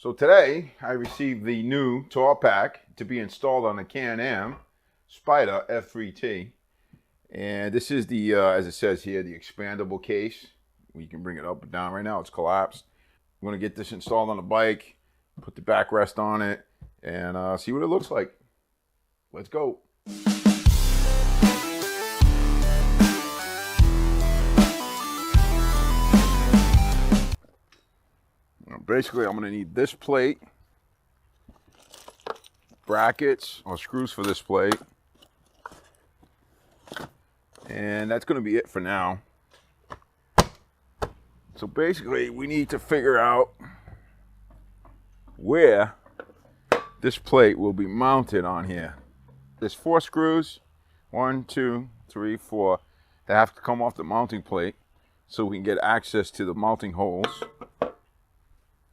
So today I received the new tour pack to be installed on the Can-Am Spyder F3T. And this is the, as it says here, the expandable case. You can bring it up and down. Right now it's collapsed. I'm going to get this installed on the bike, put the backrest on it, and see what it looks like. Let's go. Basically, I'm going to need this plate, brackets or screws for this plate, and that's going to be it for now. So basically, we need to figure out where this plate will be mounted on here. There's 4 screws, 1, 2, 3, 4, that have to come off the mounting plate so we can get access to the mounting holes.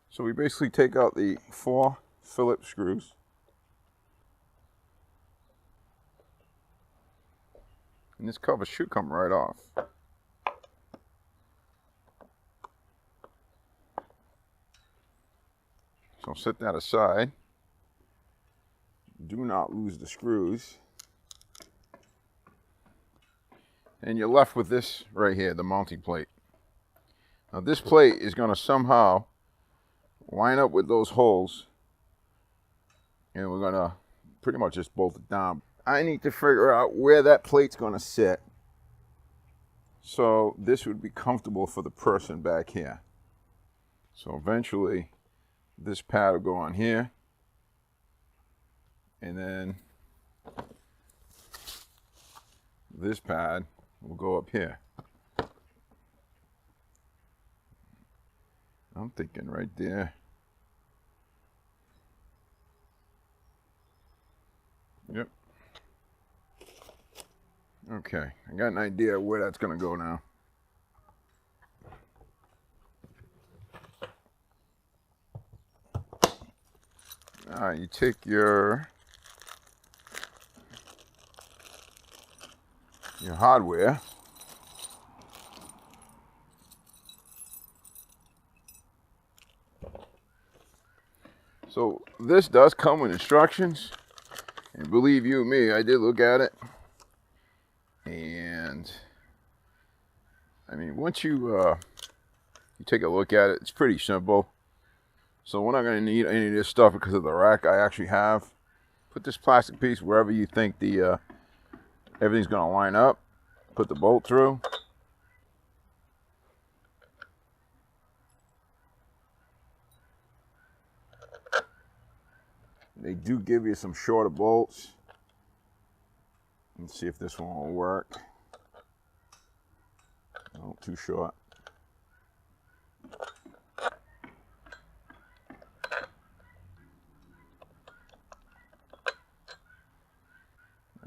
So we basically take out the 4 Phillips screws. And this cover should come right off. So set that aside. Do not lose the screws. And you're left with this right here, the mounting plate. Now this plate is going to somehow line up with those holes, and we're going to pretty much just bolt it down. I need to figure out where that plate's going to sit so this would be comfortable for the person back here. So eventually this pad will go on here, and then this pad will go up here. I'm thinking right there. Yep. Okay, I got an idea where that's going to go now. All right, you take your hardware. So this does come with instructions, and believe you me, I did look at it. And I mean, once you take a look at it, it's pretty simple. So we're not going to need any of this stuff because of the rack I actually have. Put this plastic piece wherever you think the everything's going to line up. Put the bolt through. They do give you some shorter bolts. Let's see if this one will work. No, too short.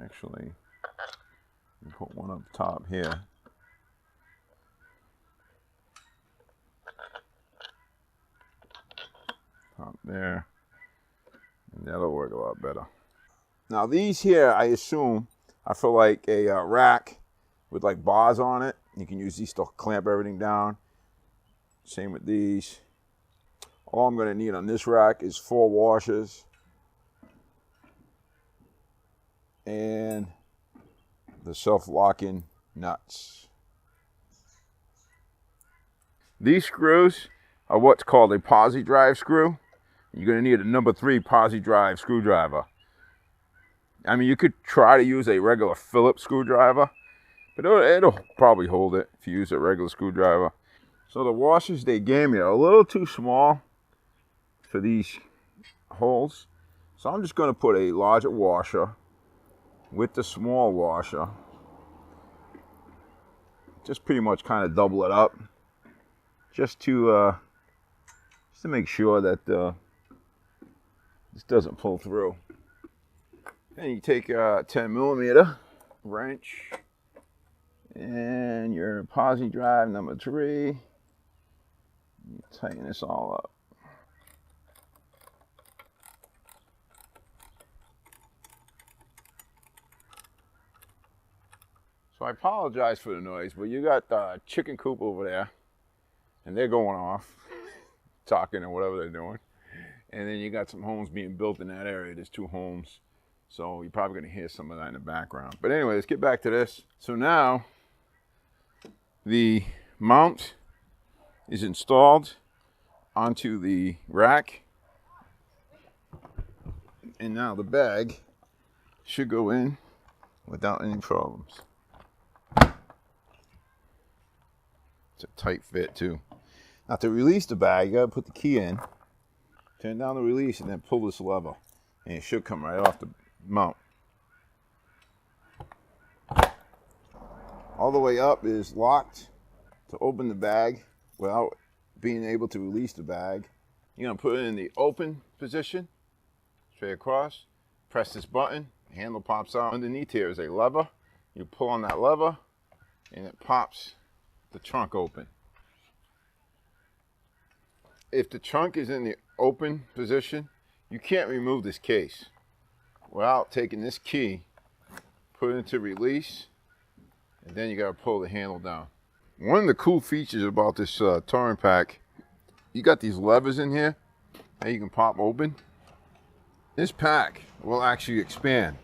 Actually, you put one up top here. Top there. And that'll work a lot better. Now these here, I assume, I feel like a rack with like bars on it. You can use these to clamp everything down. Same with these. All I'm going to need on this rack is 4 washers and the self-locking nuts. These screws are what's called a posi drive screw. You're going to need a number 3 posi drive screwdriver. I mean, you could try to use a regular Phillips screwdriver, but it'll probably hold it if you use a regular screwdriver. So the washers they gave me are a little too small for these holes. So I'm just going to put a larger washer with the small washer. Just pretty much kind of double it up. Just to make sure that this doesn't pull through. Then you take a 10mm wrench and your posi drive number 3. You tighten this all up. So I apologize for the noise, but you got the chicken coop over there, and they're going off, talking and whatever they're doing. And then you got some homes being built in that area. There's 2 homes. So you're probably going to hear some of that in the background. But anyway, let's get back to this. So now the mount is installed onto the rack. And now the bag should go in without any problems. It's a tight fit too. Now to release the bag, you gotta put the key in, turn down the release, and then pull this lever. And it should come right off the mount. All the way up is locked. To open the bag without being able to release the bag, you're gonna put it in the open position, straight across, press this button, the handle pops out. Underneath here is a lever. You pull on that lever and it pops the trunk open. If the trunk is in the open position, you can't remove this case without taking this key, put it into release, and then you gotta pull the handle down. One of the cool features about this touring pack, you got these levers in here that you can pop open. This pack will actually expand.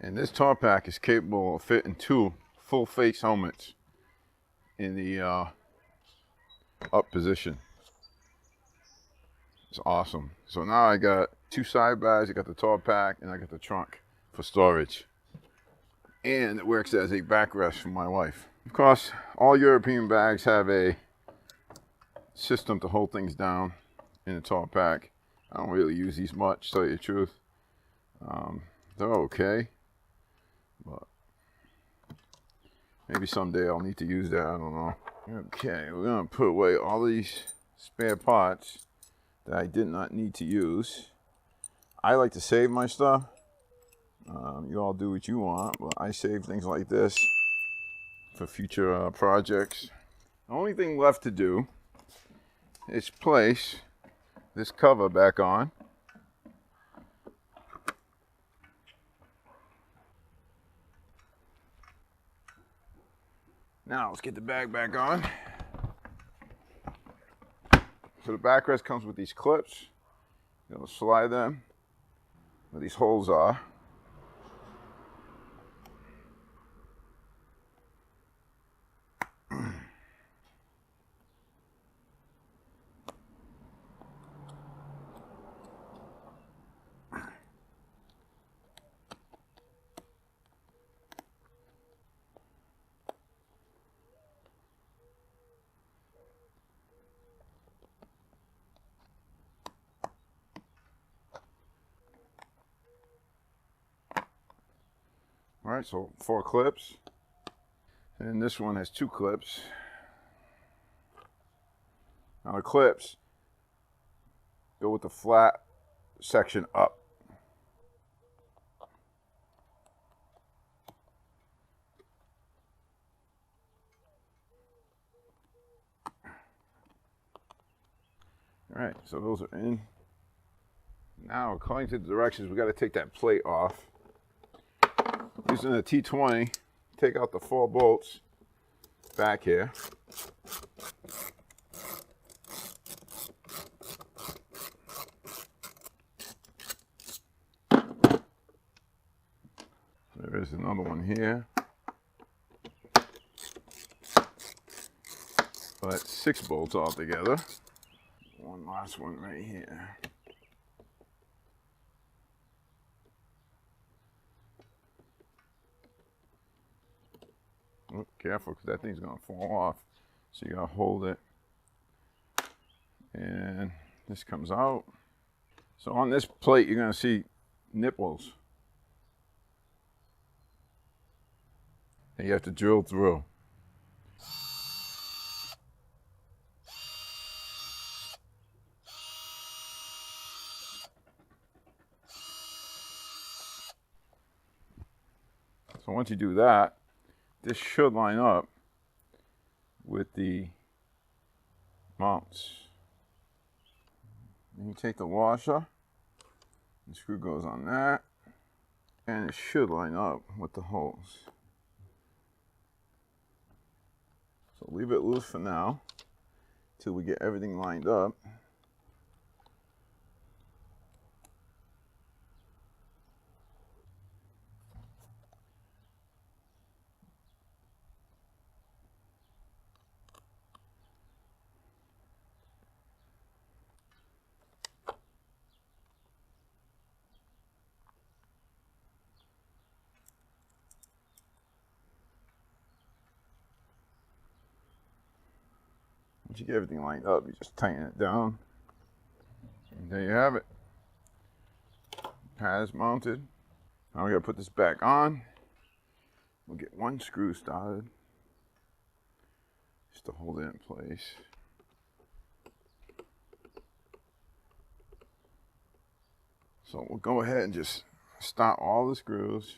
And this tour pack is capable of fitting 2 full face helmets in the up position. It's awesome. So now I got 2 side bags, I got the tour pack, and I got the trunk for storage. And it works as a backrest for my wife. Of course, all European bags have a system to hold things down in the tour pack. I don't really use these much, to tell you the truth. They're okay, but maybe someday I'll need to use that, I don't know. Okay, we're gonna put away all these spare parts that I did not need to use. I like to save my stuff. You all do what you want, but I save things like this for future projects. The only thing left to do is place this cover back on. Now let's get the bag back on. So the backrest comes with these clips. You're gonna slide them where these holes are. All right, so 4 clips. And this one has 2 clips. Now the clips go with the flat section up. All right, so those are in. Now, according to the directions, we got to take that plate off. Using a T20, take out the 4 bolts back here. There is another one here. So that's 6 bolts altogether. One last one right here. Oh, careful, because that thing's going to fall off. So you got to hold it. And this comes out. So on this plate, you're going to see nipples. And you have to drill through. So once you do that, this should line up with the mounts. Then you take the washer, the screw goes on that. And it should line up with the holes. So leave it loose for now till we get everything lined up. Once you get everything lined up, you just tighten it down. And there you have it. Pad is mounted. Now we gotta put this back on. We'll get one screw started just to hold it in place. So we'll go ahead and just start all the screws.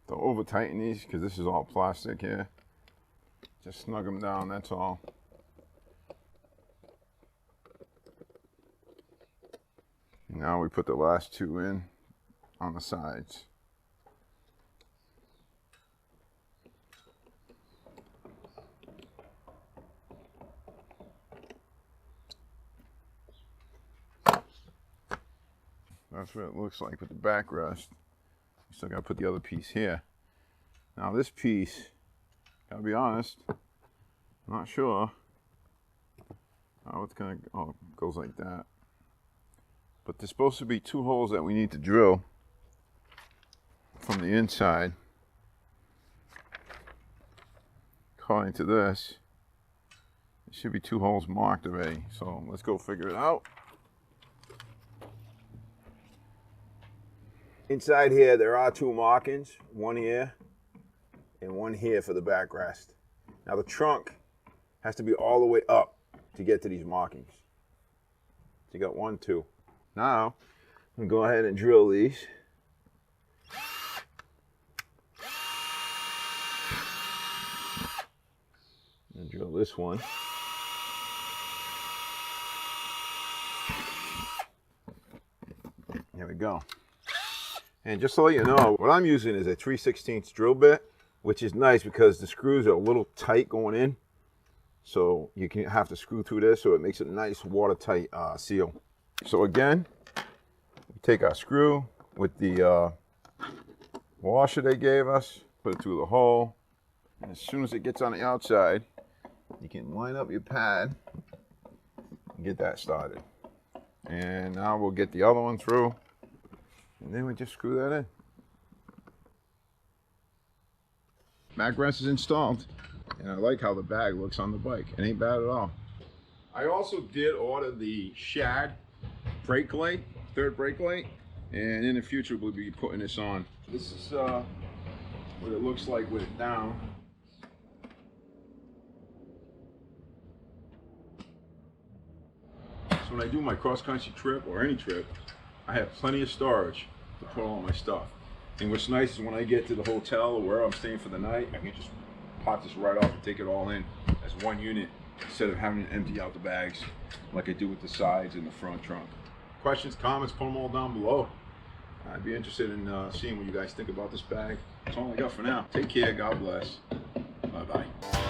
Don't over tighten these because this is all plastic here. Just snug them down, that's all. Now we put the last two in on the sides. That's what it looks like with the backrest. You still gotta put the other piece here. Now this piece, gotta be honest, I'm not sure how it's gonna, oh, it goes like that. But there's supposed to be two holes that we need to drill from the inside. According to this, there should be two holes marked already. So let's go figure it out. Inside here, there are two markings, one here and one here for the backrest. Now the trunk has to be all the way up to get to these markings. So you got 1, 2. Now, I'm gonna go ahead and drill these. And drill this one. There we go. And just to let you know, what I'm using is a 3/16 drill bit, which is nice because the screws are a little tight going in. So you can have to screw through this, so it makes a nice watertight seal. So again, we take our screw with the washer they gave us, put it through the hole, and as soon as it gets on the outside, you can line up your pad and get that started. And now we'll get the other one through, and then we just screw that in. Backrest is installed, and I like how the bag looks on the bike. It ain't bad at all. I also did order the Shad brake light, third brake light, and in the future we'll be putting this on. This is what it looks like with it down. So when I do my cross-country trip or any trip, I have plenty of storage to put all my stuff. And what's nice is when I get to the hotel or where I'm staying for the night, I can just pop this right off and take it all in as one unit instead of having to empty out the bags like I do with the sides and the front trunk. Questions, comments, put them all down below. I'd be interested in seeing what you guys think about this bag. That's all I got for now. Take care. God bless. Bye-bye.